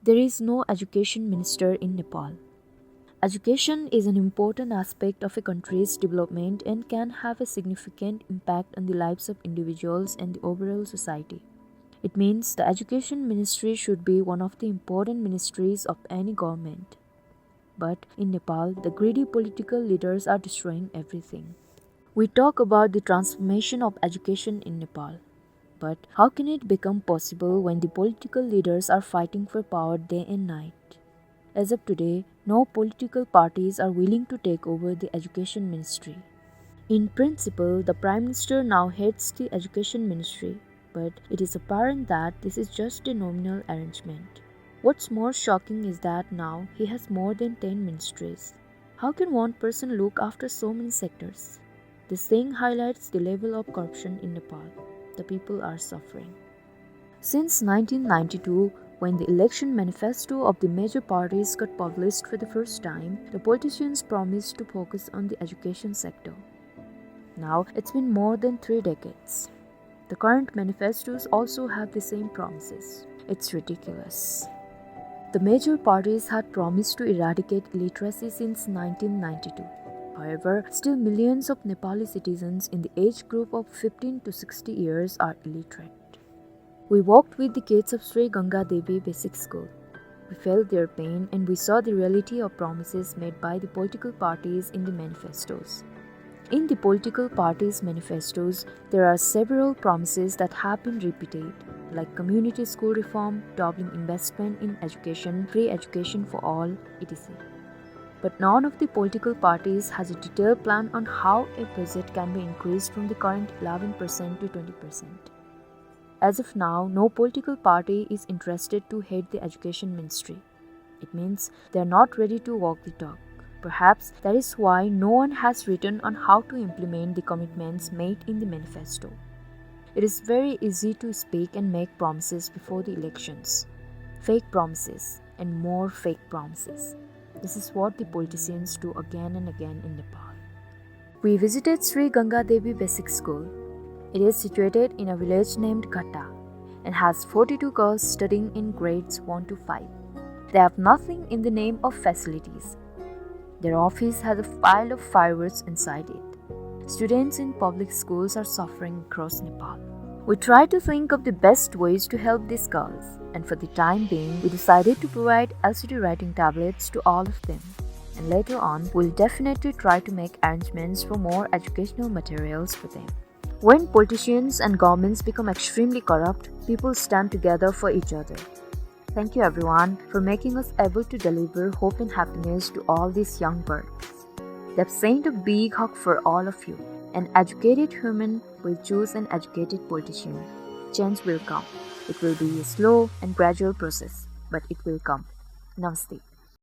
There is no education minister in Nepal. Education is an important aspect of a country's development and can have a significant impact on the lives of individuals and the overall society. It means the education ministry should be one of the important ministries of any government. But in Nepal, the greedy political leaders are destroying everything. We talk about the transformation of education in Nepal. But how can it become possible when the political leaders are fighting for power day and night? As of today, no political parties are willing to take over the education ministry. In principle, the Prime Minister now heads the education ministry, but it is apparent that this is just a nominal arrangement. What's more shocking is that now he has more than 10 ministries. How can one person look after so many sectors? This thing highlights the level of corruption in Nepal. The people are suffering. Since 1992, when the election manifesto of the major parties got published for the first time, the politicians promised to focus on the education sector. Now, it's been more than 3 decades. The current manifestos also have the same promises. It's ridiculous. The major parties had promised to eradicate illiteracy since 1992. However, still millions of Nepali citizens in the age group of 15 to 60 years are illiterate. We walked with the kids of Sri Ganga Devi Basic School. We felt their pain and we saw the reality of promises made by the political parties in the manifestos. In the political parties' manifestos, there are several promises that have been repeated, like community school reform, doubling investment in education, free education for all, etc. But none of the political parties has a detailed plan on how a budget can be increased from the current 11% to 20%. As of now, no political party is interested to head the education ministry. It means they are not ready to walk the talk. Perhaps that is why no one has written on how to implement the commitments made in the manifesto. It is very easy to speak and make promises before the elections. Fake promises and more fake promises. This is what the politicians do again and again in Nepal. We visited Sri Ganga Devi Basic School. It is situated in a village named Ghatta and has 42 girls studying in grades 1 to 5. They have nothing in the name of facilities. Their office has a pile of fireworks inside it. Students in public schools are suffering across Nepal. We tried to think of the best ways to help these girls, and for the time being, we decided to provide LCD writing tablets to all of them. And later on, we'll definitely try to make arrangements for more educational materials for them. When politicians and governments become extremely corrupt, people stand together for each other. Thank you everyone for making us able to deliver hope and happiness to all these young birds. They've sent a big hug for all of you. An educated human will choose an educated politician. Change will come. It will be a slow and gradual process, but it will come. Namaste.